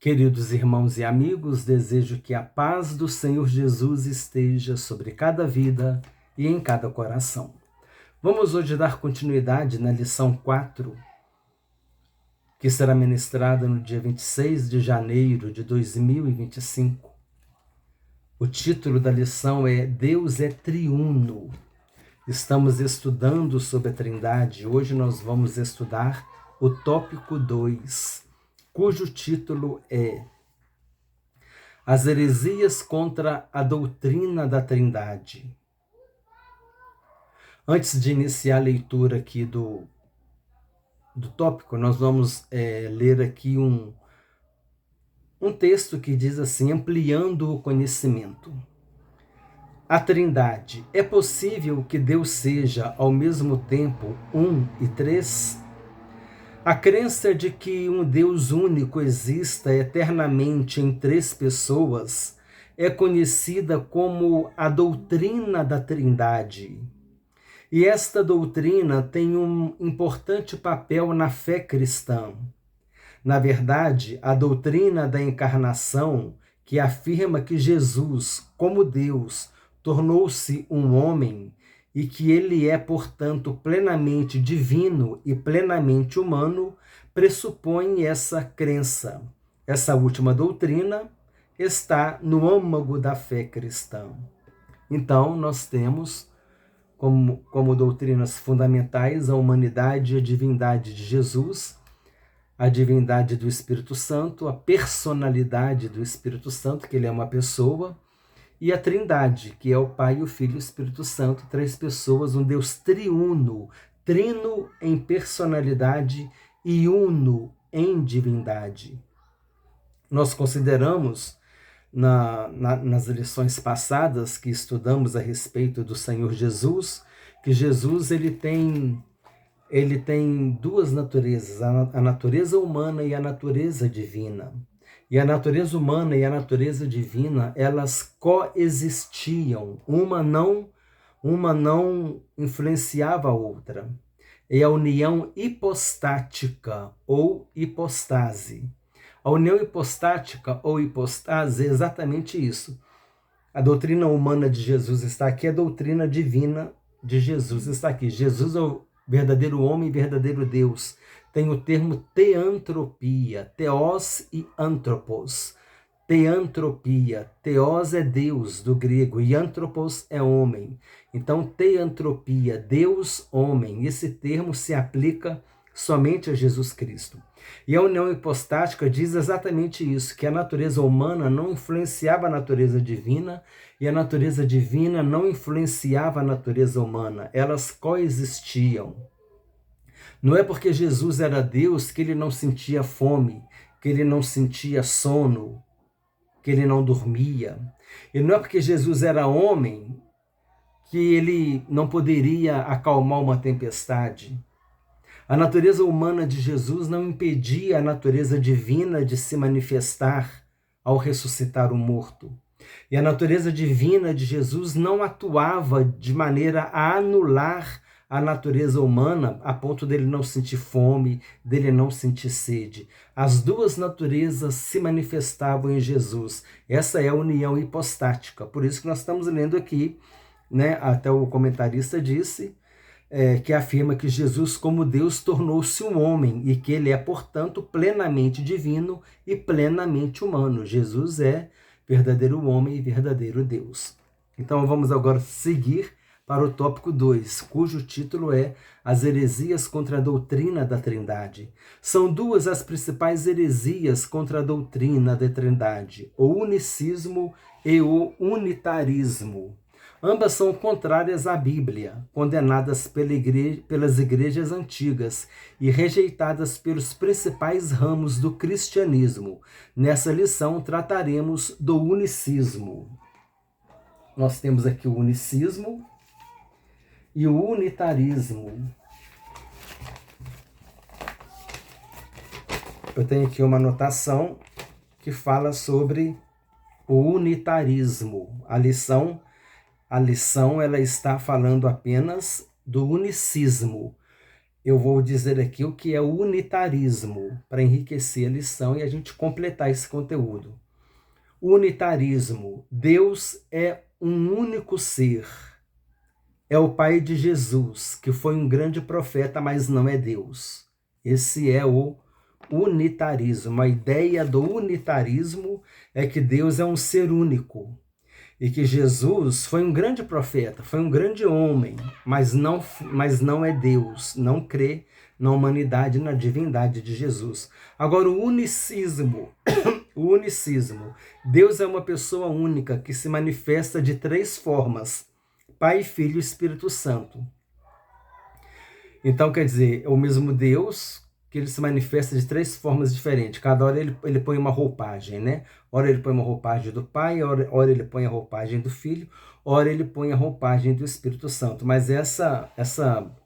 Queridos irmãos e amigos, desejo que a paz do Senhor Jesus esteja sobre cada vida e em cada coração. Vamos hoje dar continuidade na lição 4, que será ministrada no dia 26 de janeiro de 2025. O título da lição é Deus é Triuno. Estamos estudando sobre a Trindade. Hoje nós vamos estudar o tópico 2, cujo título é As heresias contra a doutrina da Trindade. Antes de iniciar a leitura aqui do tópico, nós vamos ler aqui um texto que diz assim, ampliando o conhecimento. A Trindade. É possível que Deus seja, ao mesmo tempo, um e três? A crença de que um Deus único exista eternamente em três pessoas é conhecida como a doutrina da Trindade. E esta doutrina tem um importante papel na fé cristã. Na verdade, a doutrina da encarnação, que afirma que Jesus, como Deus, tornou-se um homem e que ele é, portanto, plenamente divino e plenamente humano, pressupõe essa crença. Essa última doutrina está no âmago da fé cristã. Então, nós temos como doutrinas fundamentais a humanidade e a divindade de Jesus, a divindade do Espírito Santo, a personalidade do Espírito Santo, que ele é uma pessoa, e a Trindade, que é o Pai, o Filho e o Espírito Santo, três pessoas, um Deus triuno, trino em personalidade e uno em divindade. Nós consideramos, nas lições passadas que estudamos a respeito do Senhor Jesus, que Jesus ele tem duas naturezas, a natureza humana e a natureza divina. E a natureza humana e a natureza divina, elas coexistiam, uma não influenciava a outra. É a união hipostática ou hipostase. A união hipostática ou hipostase é exatamente isso. A doutrina humana de Jesus está aqui, a doutrina divina de Jesus está aqui. Jesus é o verdadeiro homem e verdadeiro Deus. Tem o termo teantropia, teos e antropos. Teantropia, teos é Deus do grego e antropos é homem. Então, teantropia, Deus, homem, esse termo se aplica somente a Jesus Cristo. E a união hipostática diz exatamente isso, que a natureza humana não influenciava a natureza divina e a natureza divina não influenciava a natureza humana, elas coexistiam. Não é porque Jesus era Deus que ele não sentia fome, que ele não sentia sono, que ele não dormia. E não é porque Jesus era homem que ele não poderia acalmar uma tempestade. A natureza humana de Jesus não impedia a natureza divina de se manifestar ao ressuscitar o morto. E a natureza divina de Jesus não atuava de maneira a anular a natureza humana a ponto dele não sentir fome, dele não sentir sede. As duas naturezas se manifestavam em Jesus. Essa é a união hipostática. Por isso que nós estamos lendo aqui, né? Até o comentarista disse que afirma que Jesus, como Deus, tornou-se um homem e que ele é, portanto, plenamente divino e plenamente humano. Jesus é verdadeiro homem e verdadeiro Deus. Então vamos agora seguir para o tópico 2, cujo título é As heresias contra a doutrina da Trindade. São duas as principais heresias contra a doutrina da Trindade, o unicismo e o unitarismo. Ambas são contrárias à Bíblia, condenadas pelas igrejas antigas e rejeitadas pelos principais ramos do cristianismo. Nessa lição trataremos do unicismo. Nós temos aqui o unicismo e o unitarismo. Eu tenho aqui uma anotação que fala sobre o unitarismo. A lição ela está falando apenas do unicismo. eu vou dizer aqui o que é o unitarismo, para enriquecer a lição e a gente completar esse conteúdo. Unitarismo. Deus é um único ser. É o Pai de Jesus, que foi um grande profeta, mas não é Deus. Esse é o unitarismo. A ideia do unitarismo é que Deus é um ser único e que Jesus foi um grande profeta, foi um grande homem, mas não é Deus, não crê na humanidade, na divindade de Jesus. Agora, o unicismo. O unicismo. Deus é uma pessoa única que se manifesta de 3 formas: Pai, Filho e Espírito Santo. Então, quer dizer, é o mesmo Deus que ele se manifesta de 3 formas diferentes. Cada hora ele põe uma roupagem, né? Ora ele põe uma roupagem do Pai, ora ele põe a roupagem do Filho, ora ele põe a roupagem do Espírito Santo. Mas essa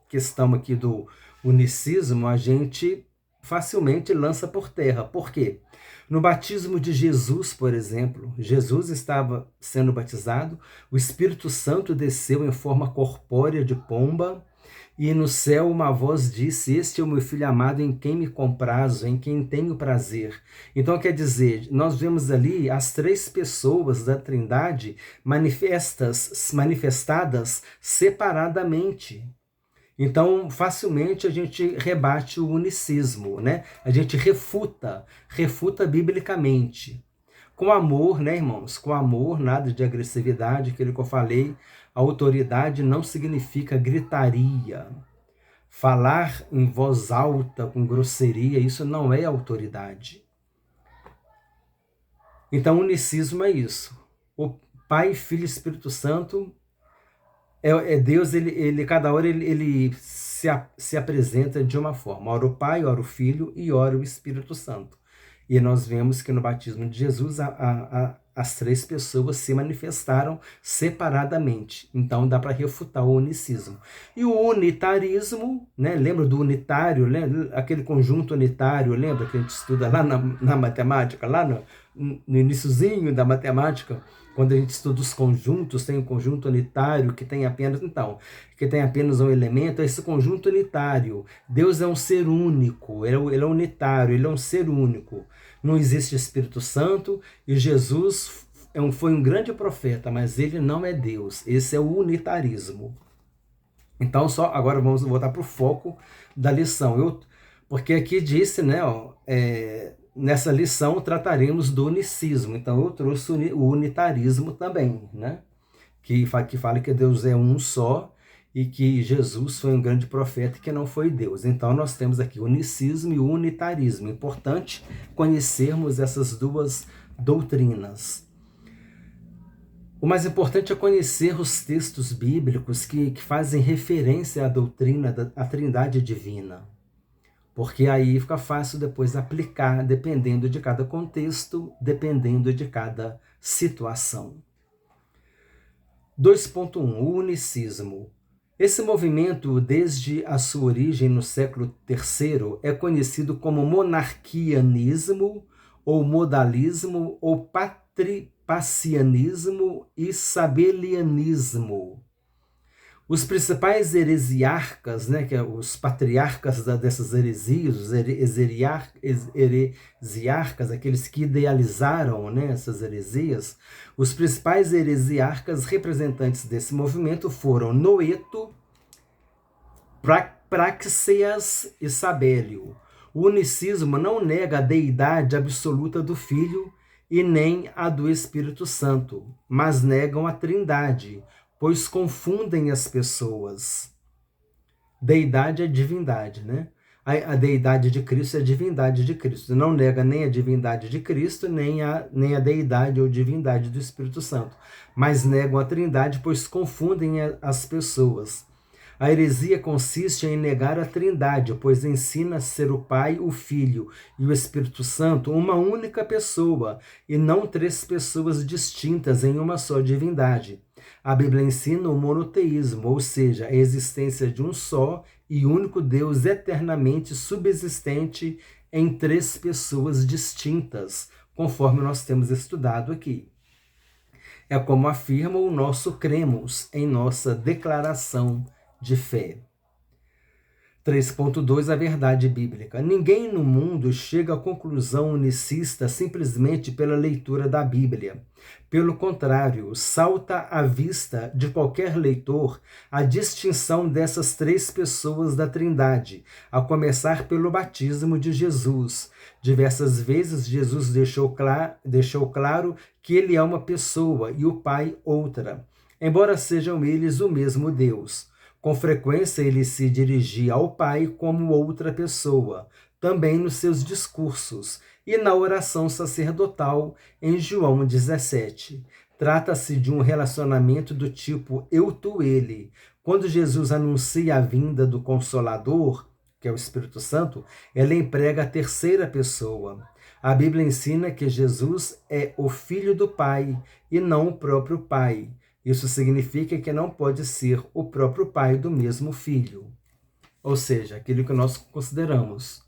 questão aqui do unicismo, a gente facilmente lança por terra. Por quê? No batismo de Jesus, por exemplo, Jesus estava sendo batizado, o Espírito Santo desceu em forma corpórea de pomba, e no céu uma voz disse: Este é o meu filho amado em quem me comprazo, em quem tenho prazer. Então quer dizer, nós vemos ali as 3 pessoas da Trindade manifestadas separadamente. Então, facilmente a gente rebate o unicismo, né? A gente refuta biblicamente. Com amor, né, irmãos? Com amor, nada de agressividade, aquilo que eu falei. Autoridade não significa gritaria. Falar em voz alta, com grosseria, isso não é autoridade. Então, unicismo é isso. O Pai, Filho e Espírito Santo é Deus, cada hora ele se apresenta de uma forma. Ora o Pai, ora o Filho e ora o Espírito Santo. E nós vemos que no batismo de Jesus as 3 pessoas se manifestaram separadamente. Então dá para refutar o unicismo. E o unitarismo, né? Lembra do unitário? Lembra? Aquele conjunto unitário, lembra que a gente estuda lá na matemática, lá no iniciozinho da matemática? Quando a gente estuda os conjuntos, tem um conjunto unitário que tem apenas um elemento, é esse conjunto unitário. Deus é um ser único, ele é unitário, ele é um ser único. Não existe Espírito Santo e Jesus foi um grande profeta, mas ele não é Deus. Esse é o unitarismo. Então, agora vamos voltar para o foco da lição. Porque aqui disse, né, nessa lição trataremos do unicismo. Então eu trouxe o unitarismo também, né? Que fala que Deus é um só e que Jesus foi um grande profeta que não foi Deus. Então nós temos aqui o unicismo e o unitarismo. Importante conhecermos essas 2 doutrinas. O mais importante é conhecer os textos bíblicos que fazem referência à doutrina da Trindade Divina. Porque aí fica fácil depois aplicar, dependendo de cada contexto, dependendo de cada situação. 2.1. O unicismo. Esse movimento, desde a sua origem no século III, é conhecido como monarquianismo, ou modalismo, ou patripacianismo e sabelianismo. Os principais heresiarcas, né, que é os patriarcas dessas heresias, os heresiarcas, aqueles que idealizaram, né, essas heresias, os principais heresiarcas representantes desse movimento foram Noeto, Praxeas e Sabélio. O unicismo não nega a deidade absoluta do Filho e nem a do Espírito Santo, mas negam a Trindade, pois confundem as pessoas. Deidade é divindade, né? A deidade de Cristo é a divindade de Cristo. Não nega nem a divindade de Cristo, nem a deidade ou divindade do Espírito Santo. Mas negam a Trindade, pois confundem as pessoas. A heresia consiste em negar a Trindade, pois ensina ser o Pai, o Filho e o Espírito Santo uma única pessoa, e não 3 pessoas distintas em uma só divindade. A Bíblia ensina o monoteísmo, ou seja, a existência de um só e único Deus eternamente subsistente em 3 pessoas distintas, conforme nós temos estudado aqui. É como afirma o nosso cremos em nossa declaração de fé. 3.2 A verdade bíblica. Ninguém no mundo chega à conclusão unicista simplesmente pela leitura da Bíblia. Pelo contrário, salta à vista de qualquer leitor a distinção dessas três pessoas da Trindade, a começar pelo batismo de Jesus. Diversas vezes Jesus deixou claro que ele é uma pessoa e o Pai outra, embora sejam eles o mesmo Deus. Com frequência ele se dirigia ao Pai como outra pessoa, também nos seus discursos e na oração sacerdotal em João 17. Trata-se de um relacionamento do tipo eu-tu-ele. Quando Jesus anuncia a vinda do Consolador, que é o Espírito Santo, ela emprega a terceira pessoa. A Bíblia ensina que Jesus é o Filho do Pai e não o próprio Pai. Isso significa que não pode ser o próprio pai do mesmo filho. Ou seja, aquilo que nós consideramos.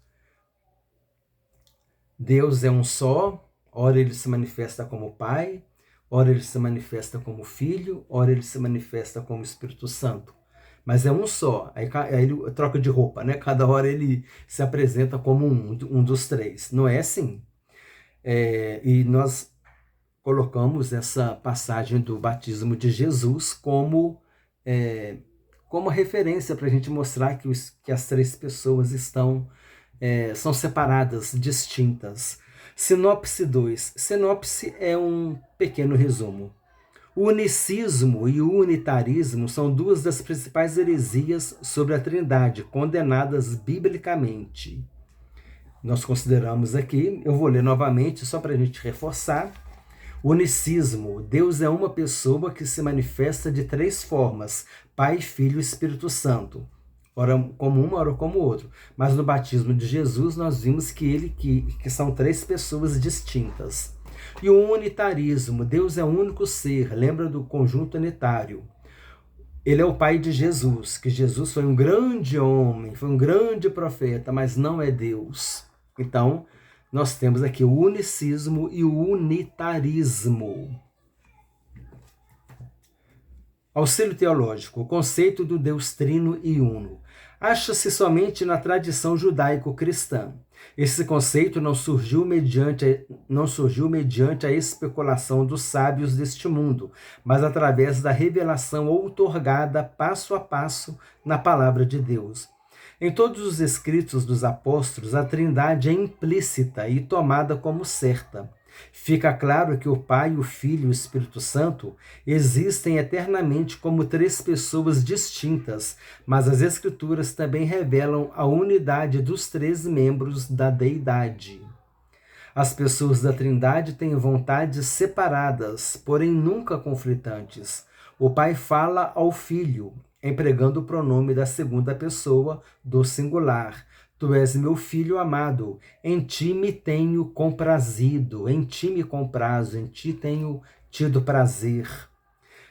Deus é um só, ora ele se manifesta como Pai, ora ele se manifesta como Filho, ora ele se manifesta como Espírito Santo. Mas é um só, aí ele troca de roupa, né? Cada hora ele se apresenta como um dos três. Não é assim. E nós colocamos essa passagem do batismo de Jesus como referência para a gente mostrar que as três pessoas são separadas, distintas. Sinopse 2. Sinopse é um pequeno resumo. O unicismo e o unitarismo são duas das principais heresias sobre a Trindade, condenadas biblicamente. Nós consideramos aqui, eu vou ler novamente só para a gente reforçar. Unicismo. Deus é uma pessoa que se manifesta de três formas: Pai, Filho e Espírito Santo. Ora como um, ora como outro. Mas no batismo de Jesus nós vimos que são três pessoas distintas. E o unitarismo. Deus é um único ser. Lembra do conjunto unitário. Ele é o Pai de Jesus, que Jesus foi um grande homem, foi um grande profeta, mas não é Deus. Então, nós temos aqui o unicismo e o unitarismo. Auxílio teológico. O conceito do Deus trino e uno acha-se somente na tradição judaico-cristã. Esse conceito não surgiu mediante a especulação dos sábios deste mundo, mas através da revelação outorgada passo a passo na palavra de Deus. Em todos os escritos dos apóstolos, a Trindade é implícita e tomada como certa. Fica claro que o Pai, o Filho e o Espírito Santo existem eternamente como três pessoas distintas, mas as Escrituras também revelam a unidade dos três membros da deidade. As pessoas da Trindade têm vontades separadas, porém nunca conflitantes. O Pai fala ao Filho, empregando o pronome da segunda pessoa do singular. Tu és meu filho amado, em ti me tenho comprazido, em ti me comprazo, em ti tenho tido prazer.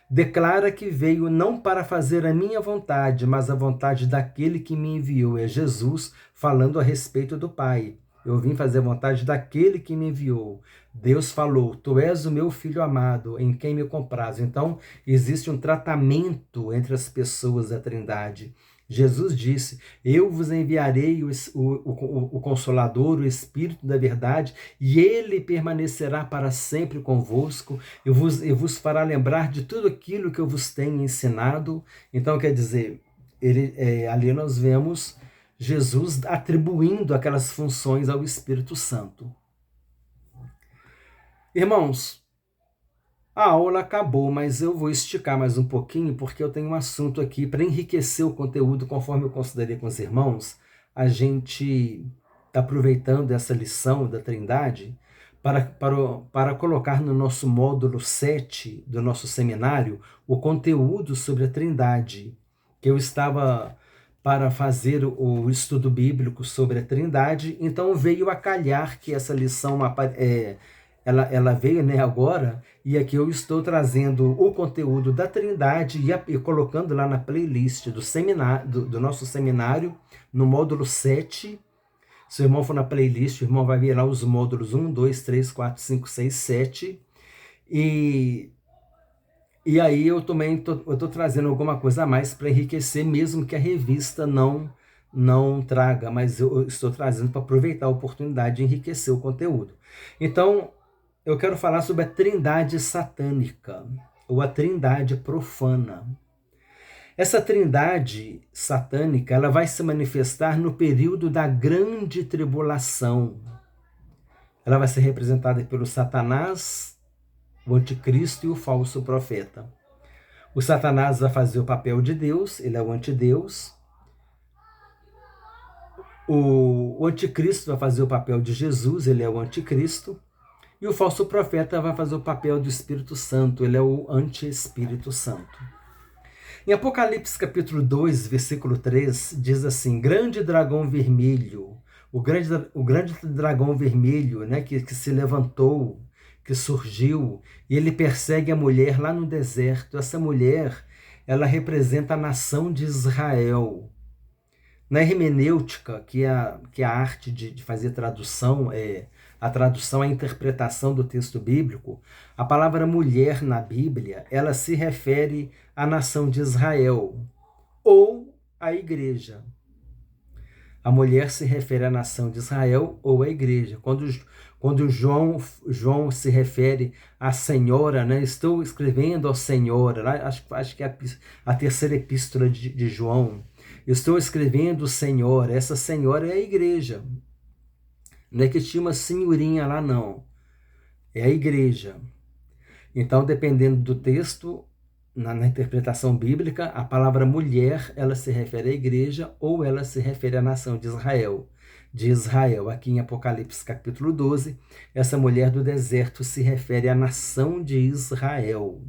Declara que veio não para fazer a minha vontade, mas a vontade daquele que me enviou. É Jesus falando a respeito do Pai. Eu vim fazer a vontade daquele que me enviou. Deus falou, tu és o meu filho amado, em quem me comprazo. Então, existe um tratamento entre as pessoas da Trindade. Jesus disse, eu vos enviarei o Consolador, o Espírito da verdade, e ele permanecerá para sempre convosco, e vos fará lembrar de tudo aquilo que eu vos tenho ensinado. Então, quer dizer, ali nós vemos Jesus atribuindo aquelas funções ao Espírito Santo. Irmãos, a aula acabou, mas eu vou esticar mais um pouquinho porque eu tenho um assunto aqui para enriquecer o conteúdo conforme eu considerei com os irmãos. A gente está aproveitando essa lição da Trindade para colocar no nosso módulo 7 do nosso seminário o conteúdo sobre a Trindade, que eu estava para fazer o estudo bíblico sobre a Trindade, então veio a calhar que essa lição ela veio, né, agora, e aqui eu estou trazendo o conteúdo da Trindade e colocando lá na playlist do seminário, do nosso seminário, no módulo 7. Se o irmão for na playlist, o irmão vai ver lá os módulos 1, 2, 3, 4, 5, 6, 7. E aí eu também estou trazendo alguma coisa a mais para enriquecer, mesmo que a revista não não traga, mas eu estou trazendo para aproveitar a oportunidade de enriquecer o conteúdo. Então, eu quero falar sobre a trindade satânica, ou a trindade profana. Essa trindade satânica, ela vai se manifestar no período da grande tribulação. Ela vai ser representada pelo Satanás, o anticristo e o falso profeta. O Satanás vai fazer o papel de Deus, ele é o antideus. O anticristo vai fazer o papel de Jesus, ele é o anticristo. E o falso profeta vai fazer o papel do Espírito Santo, ele é o anti-Espírito Santo. Em Apocalipse capítulo 2, versículo 3, diz assim: grande dragão vermelho, o grande dragão vermelho, né, que se levantou, que surgiu, e ele persegue a mulher lá no deserto. Essa mulher, ela representa a nação de Israel. Na hermenêutica, que é a arte de fazer tradução, a tradução, a interpretação do texto bíblico, a palavra mulher na Bíblia, ela se refere à nação de Israel ou à igreja. A mulher se refere à nação de Israel ou à igreja. Quando João se refere à senhora, né? Estou escrevendo ao Senhor, acho que é a terceira epístola de João. Estou escrevendo Senhor, essa senhora é a igreja. Não é que tinha uma senhorinha lá, não. É a igreja. Então, dependendo do texto, na interpretação bíblica, a palavra mulher, ela se refere à igreja ou ela se refere à nação de Israel. De Israel, aqui em Apocalipse capítulo 12, essa mulher do deserto se refere à nação de Israel.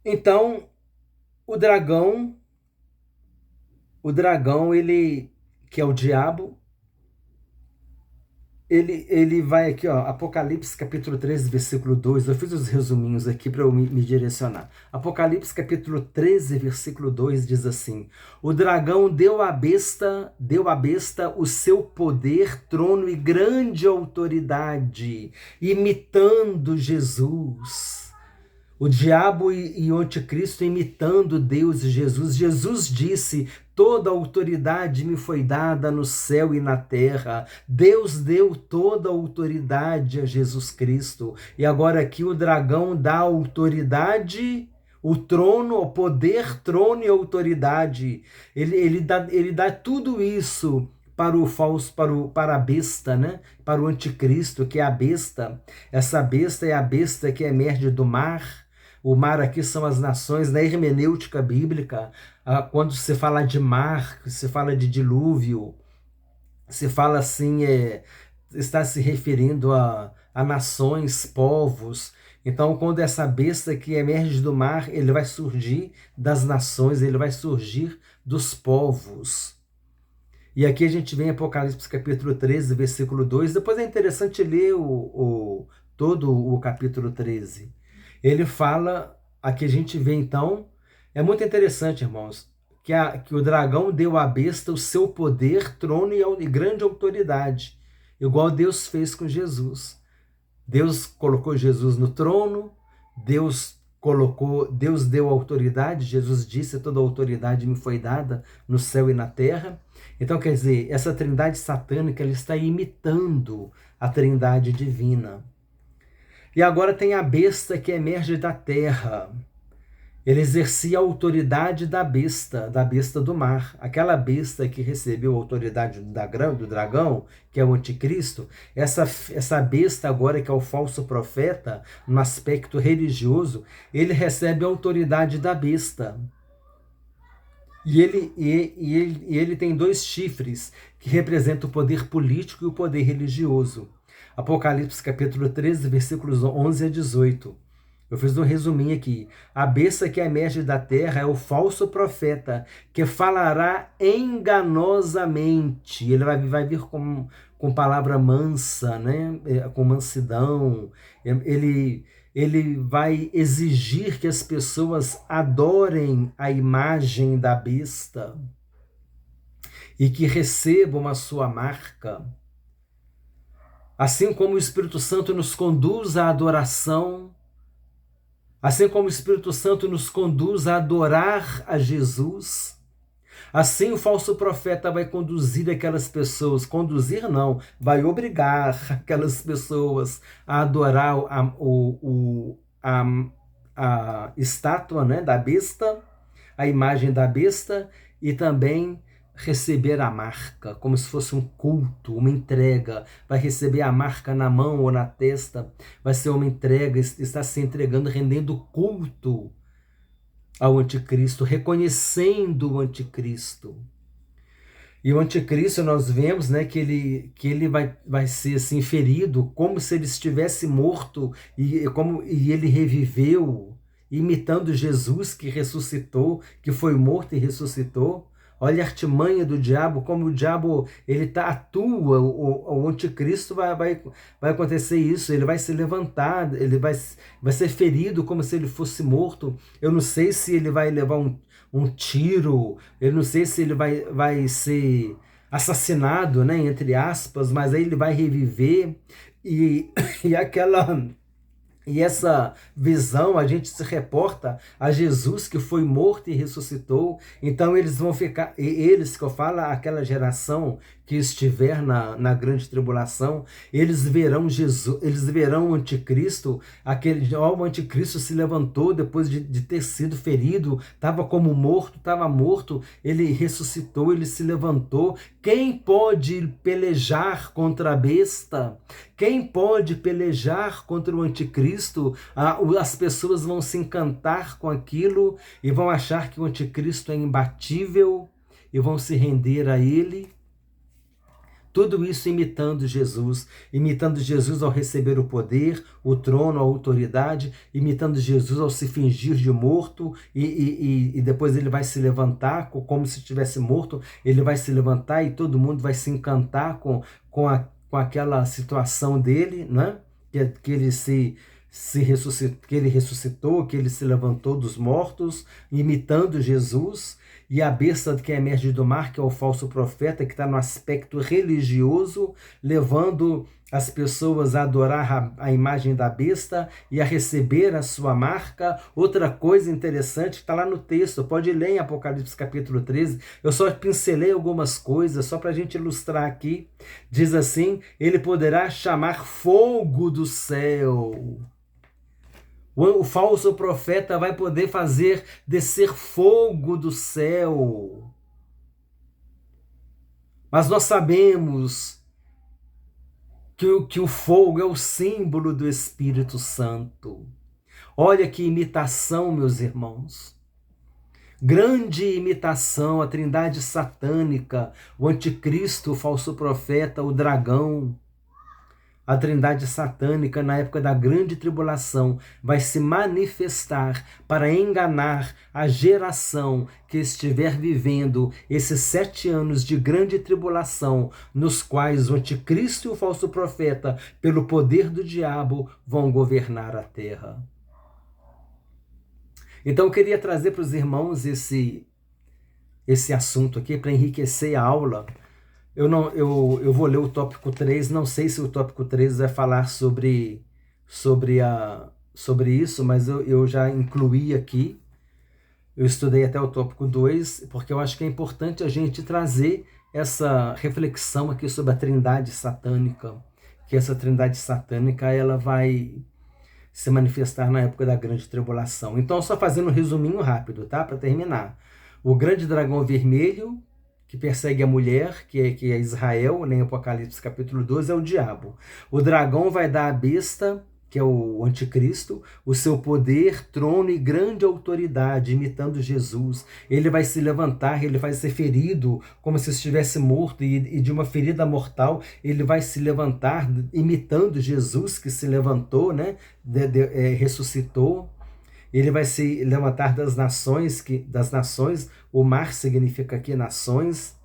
Então, o dragão, ele, que é o diabo, ele vai aqui, ó, Apocalipse capítulo 13, versículo 2, eu fiz os resuminhos aqui para eu me direcionar. Apocalipse capítulo 13, versículo 2 diz assim: o dragão deu à besta o seu poder, trono e grande autoridade, imitando Jesus. O diabo e o anticristo imitando Deus e Jesus. Jesus disse: toda autoridade me foi dada no céu e na terra. Deus deu toda a autoridade a Jesus Cristo. E agora aqui o dragão dá autoridade, o trono, o poder, trono e autoridade. Ele dá tudo isso para o falso, para a besta, né? Para o anticristo, que é a besta. Essa besta é a besta que emerge do mar. O mar aqui são as nações. Na hermenêutica bíblica, quando se fala de mar, se fala de dilúvio, se fala assim, está se referindo a nações, povos. Então, quando essa besta que emerge do mar, ele vai surgir das nações, ele vai surgir dos povos. E aqui a gente vem em Apocalipse capítulo 13, versículo 2. Depois é interessante ler todo o capítulo 13. Ele fala, aqui a gente vê então, é muito interessante, irmãos, que o dragão deu à besta o seu poder, trono e grande autoridade, igual Deus fez com Jesus. Deus colocou Jesus no trono, Deus deu autoridade, Jesus disse: toda a autoridade me foi dada no céu e na terra. Então, quer dizer, essa trindade satânica, ela está imitando a trindade divina. E agora tem a besta que emerge da terra. Ele exercia a autoridade da besta do mar. Aquela besta que recebeu a autoridade do dragão, que é o anticristo, essa besta agora, que é o falso profeta, no aspecto religioso, ele recebe a autoridade da besta. E ele tem dois chifres, que representam o poder político e o poder religioso. Apocalipse capítulo 13, versículos 11 a 18. Eu fiz um resuminho aqui. A besta que emerge da terra é o falso profeta, que falará enganosamente. Ele vai vir com palavra mansa, né? Com mansidão. Ele vai exigir que as pessoas adorem a imagem da besta e que recebam a sua marca. Assim como o Espírito Santo nos conduz à adoração, assim como o Espírito Santo nos conduz a adorar a Jesus, Assim, o falso profeta vai conduzir aquelas pessoas, conduzir não, vai obrigar aquelas pessoas a adorar a estátua, né, da besta, a imagem da besta, e também receber a marca, como se fosse um culto, uma entrega. Vai receber a marca na mão ou na testa, vai ser uma entrega, está se entregando, rendendo culto ao anticristo, reconhecendo o anticristo. E o anticristo, nós vemos, né, que ele vai ser assim, ferido, como se ele estivesse morto, e ele reviveu, imitando Jesus, que ressuscitou, que foi morto e ressuscitou. Olha a artimanha do diabo, como o diabo atua, o anticristo vai acontecer isso, ele vai se levantar, ele vai ser ferido como se ele fosse morto. Eu não sei se ele vai levar um tiro, eu não sei se ele vai ser assassinado, né, entre aspas, mas aí ele vai reviver, e, e essa visão, a gente se reporta a Jesus, que foi morto e ressuscitou. Então eles vão ficar, eles que eu falo, aquela geração que estiver na grande tribulação, eles verão Jesus, eles verão o anticristo, o anticristo se levantou depois de ter sido ferido, estava como morto, estava morto, ele ressuscitou, ele se levantou. Quem pode pelejar contra a besta? Quem pode pelejar contra o anticristo? As pessoas vão se encantar com aquilo e vão achar que o anticristo é imbatível e vão se render a ele. Tudo isso imitando Jesus ao receber o poder, o trono, a autoridade, imitando Jesus ao se fingir de morto, e depois ele vai se levantar como se estivesse morto, ele vai se levantar e todo mundo vai se encantar com aquela situação dele, né? Que ele que ele ressuscitou, que ele se levantou dos mortos, imitando Jesus. E a besta que emerge do mar, que é o falso profeta, que está no aspecto religioso, levando as pessoas a adorar a imagem da besta e a receber a sua marca. Outra coisa interessante que está lá no texto, pode ler em Apocalipse capítulo 13, eu só pincelei algumas coisas, só para a gente ilustrar aqui. Diz assim: ele poderá chamar fogo do céu. O falso profeta vai poder fazer descer fogo do céu. Mas nós sabemos que o fogo é o símbolo do Espírito Santo. Olha que imitação, meus irmãos. Grande imitação, a trindade satânica, o anticristo, o falso profeta, o dragão. A trindade satânica, na época da grande tribulação, vai se manifestar para enganar a geração que estiver vivendo esses 7 anos de grande tribulação, nos quais o anticristo e o falso profeta, pelo poder do diabo, vão governar a terra. Então eu queria trazer para os irmãos esse assunto aqui para enriquecer a aula. Eu vou ler o tópico 3, não sei se o tópico 3 vai falar sobre isso, mas eu já incluí aqui. Eu estudei até o tópico 2, porque eu acho que é importante a gente trazer essa reflexão aqui sobre a trindade satânica, que essa trindade satânica ela vai se manifestar na época da grande tribulação. Então, só fazendo um resuminho rápido, tá? Para terminar. O grande dragão vermelho, que persegue a mulher, que é Israel, em Apocalipse capítulo 12, é o diabo. O dragão vai dar à besta, que é o anticristo, o seu poder, trono e grande autoridade, imitando Jesus. Ele vai se levantar, ele vai ser ferido como se estivesse morto, e de uma ferida mortal ele vai se levantar, imitando Jesus, que se levantou, né? Ressuscitou. Ele vai se levantar das nações, o mar significa aqui nações,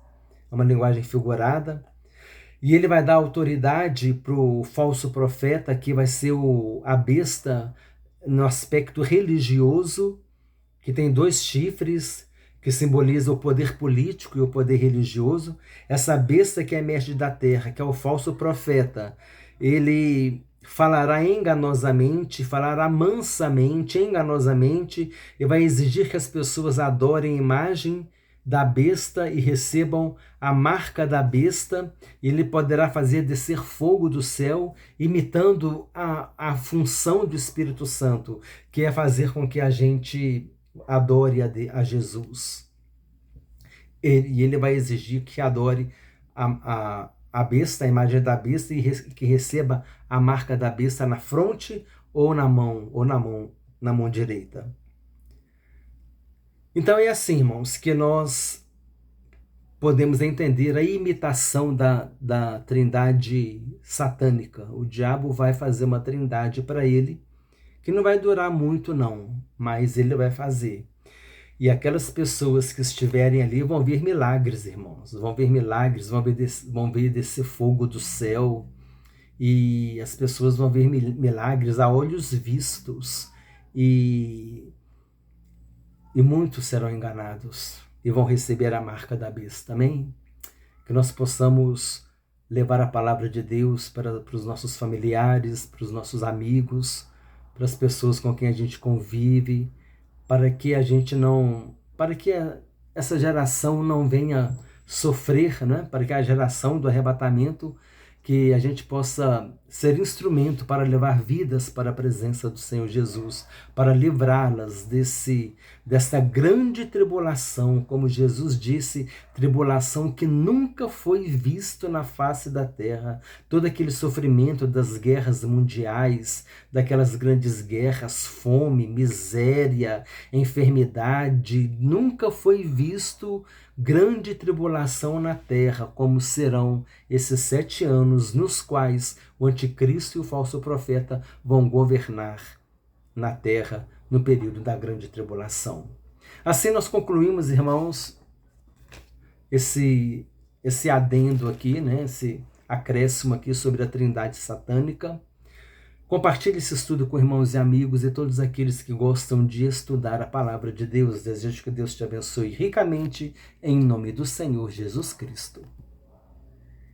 é uma linguagem figurada. E ele vai dar autoridade para o falso profeta, que vai ser a besta no aspecto religioso, que tem 2 chifres, que simboliza o poder político e o poder religioso. Essa besta que emerge da terra, que é o falso profeta, ele falará enganosamente, falará mansamente, enganosamente, e vai exigir que as pessoas adorem a imagem da besta e recebam a marca da besta, ele poderá fazer descer fogo do céu, imitando a função do Espírito Santo, que é fazer com que a gente adore a Jesus. E ele vai exigir que adore a besta, a imagem da besta, e que receba a marca da besta na fronte ou na mão direita. Então é assim, irmãos, que nós podemos entender a imitação da trindade satânica. O diabo vai fazer uma trindade para ele, que não vai durar muito não, mas ele vai fazer. E aquelas pessoas que estiverem ali vão ver milagres, irmãos. Vão ver milagres, vão ver descer fogo do céu. E as pessoas vão ver milagres a olhos vistos. E muitos serão enganados e vão receber a marca da besta. Amém? Que nós possamos levar a palavra de Deus para os nossos familiares, para os nossos amigos, para as pessoas com quem a gente convive, para que essa geração não venha sofrer, né? Para que a geração do arrebatamento, que a gente possa ser instrumento para levar vidas para a presença do Senhor Jesus, para livrá-las dessa grande tribulação, como Jesus disse, tribulação que nunca foi visto na face da terra, todo aquele sofrimento das guerras mundiais, daquelas grandes guerras, fome, miséria, enfermidade, nunca foi visto grande tribulação na terra, como serão esses 7 anos nos quais o anticristo e o falso profeta vão governar na terra no período da grande tribulação. Assim nós concluímos, irmãos, esse adendo aqui, né, esse acréscimo aqui sobre a trindade satânica. Compartilhe esse estudo com irmãos e amigos e todos aqueles que gostam de estudar a palavra de Deus. Desejo que Deus te abençoe ricamente, em nome do Senhor Jesus Cristo.